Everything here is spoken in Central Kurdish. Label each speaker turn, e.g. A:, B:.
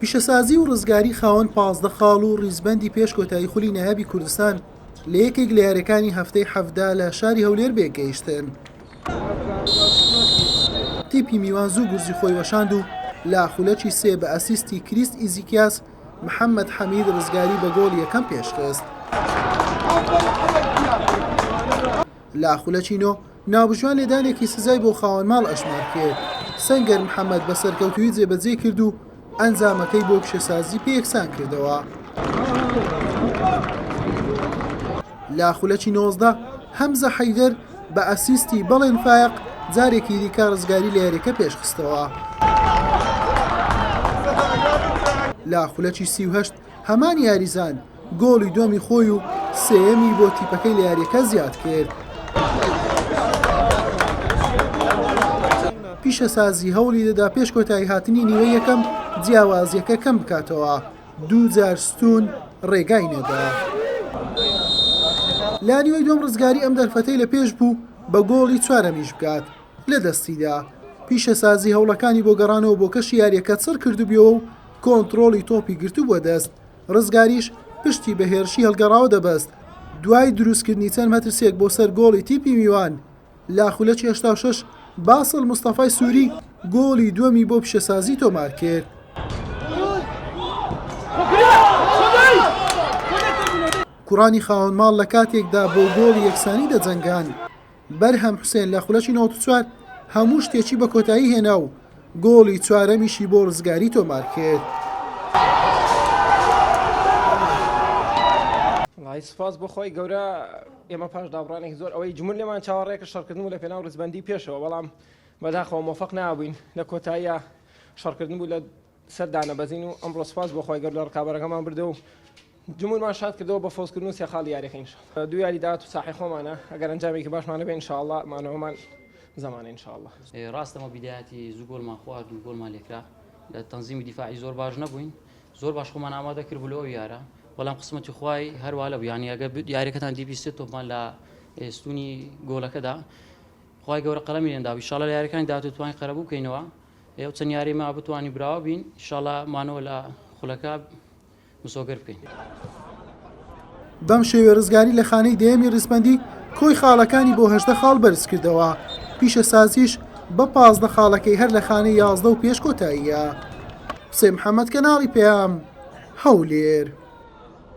A: پیشەسازی و ڕزگاری خاوەن 15 خاڵ و ڕیزبەندی پێش کۆتایی خولی نەهابی کوردستان لە یەکێک لە یاریەکانی هەفتەی حەفدا لە شاری هەولێر بێگەیشتن. تیپی میوان زوو گورزی خۆی وەشاند و لا خولەکی سێ بە ئەسیستی کریست ئیزیکیاس محەممەد حەمید ڕزگاری بە گۆڵ یەکەم پێشخست. لا خولەکی نۆ ناوبژوان لێدانێکی سزای بۆ خاوەن ماڵ ئەشمار کرد. سەنگەر محەممەد بە سەرکەوتوی جێبەجێ کرد و ئەنجامەکەی بۆ پیشەسازی پێیەکسان کردەوە. لا خولەکی 19 هەمزە حەیدەر بە ئەسیستی بەڵێن فایق جارێکی دیکە ڕزگاری لە یاریەکە پێشخستەوە. لا خولەکی 38 هەمان یاریزان گۆڵی دۆمی خۆی و سێیەمی بۆ تیپەکەی لە یاریەکە زیاد کرد. پیشەسازی هەوڵی دەدا پێش کۆتایی هاتنی نیوەی یەکەم جیاوازیەکە کەم بکاتەوە. دوو جار ستون ڕێگای نەدا. لا نیوەی دۆم ڕزگاری ئەم دەرفەتەی لە پێش بوو بە گۆڵی چوارەمیش بکات لە دەستیدا. پیشەسازی هەوڵەکانی بۆ گەڕانەوە بۆ کەشی یاریەکە چڕ کردبیەوە و کۆنتڕۆڵی تۆپی گرتو بۆ دەست. ڕزگاریش پشتی بە هێرشی هەڵگەڕاوە دەبەست. دوای دروستکردنی چەند مەترسێک بۆ سەر گۆڵی تیپی میوان لا خولەکی 86 باسڵ مستەفای سووری گۆڵی دووەمی بۆ پیشەسازی تۆمار کرد. کوڕانی خاوەن ماڵ لە کاتێکدا بۆ گۆڵی یەکسانی دەجەنگان. بەرهەم حوسێن لە خولەکی 94 هەموو شتێکی بە کۆتایی هێنا و گۆڵی چوارەمیشی بۆ ڕزگاری تۆمار کرد.
B: سپاس بۆ خۆی گەورە ئێمە پاش دابڕانێکی زۆر ئەوەی جمهور لێمان چاوەڕێکە شەڕکردن و لە پێناو ڕزبەندی پێشەوە، بەڵام بەداخەوە مۆفەق نابووین لە کۆتاییە شەڕکردن بوو لە سەر دانەبەزین و ئەمڕۆ سپاس بۆ خۆی گەور لە ڕکابەرەکەمان بردە و جمهورمان شاد کردەوە بە فۆزکردن و سێ خاڵی یاریەکە ئینشاڵڵا. دوو یاری داهات و ساحی خۆمانە ئەگەر ئەنجامێکی باشمانە بێ ئینشاڵڵا مانەوەمان زەمانە ئینشاڵڵا.
C: ڕاستەمە بیدایەتی زوو گۆڵمان خوارد و گۆڵمان لێکرا لە تەنزیمی دیفاعی زۆر باش نەبووین، زۆر باش خۆمان ئامادە کرد بوو لەوە یارە، بەڵام قسمەتی خوای هەروە لەبوو، یعنی ئەگەر یاریەکەتان دیبیستێت تۆپمان لە ستونی گۆڵەکەدا خوای گەورە قەڵەمی لێندا بوو. ئینشاڵڵا لە یاریەکانی داهات توانین قەرەبوو بکەینەوە، ئێوە چەند یاریما بتوانین براوە بین، ئینشاڵڵا مانەوە لە خولەکە مسۆگەر بکەین.
A: بەم شێوێ ڕزگاری لە خانەی دەیەمی ڕیزبەندی کۆی خاڵەکانی بۆ 18 خاڵ بەرز کردەوە. پیشەسازیش بە 15 خاڵەکەی هەر لە خانەی 11 و پێش کۆتاییە. حوسێن محەممەد کەناڵی پێام هەولێر.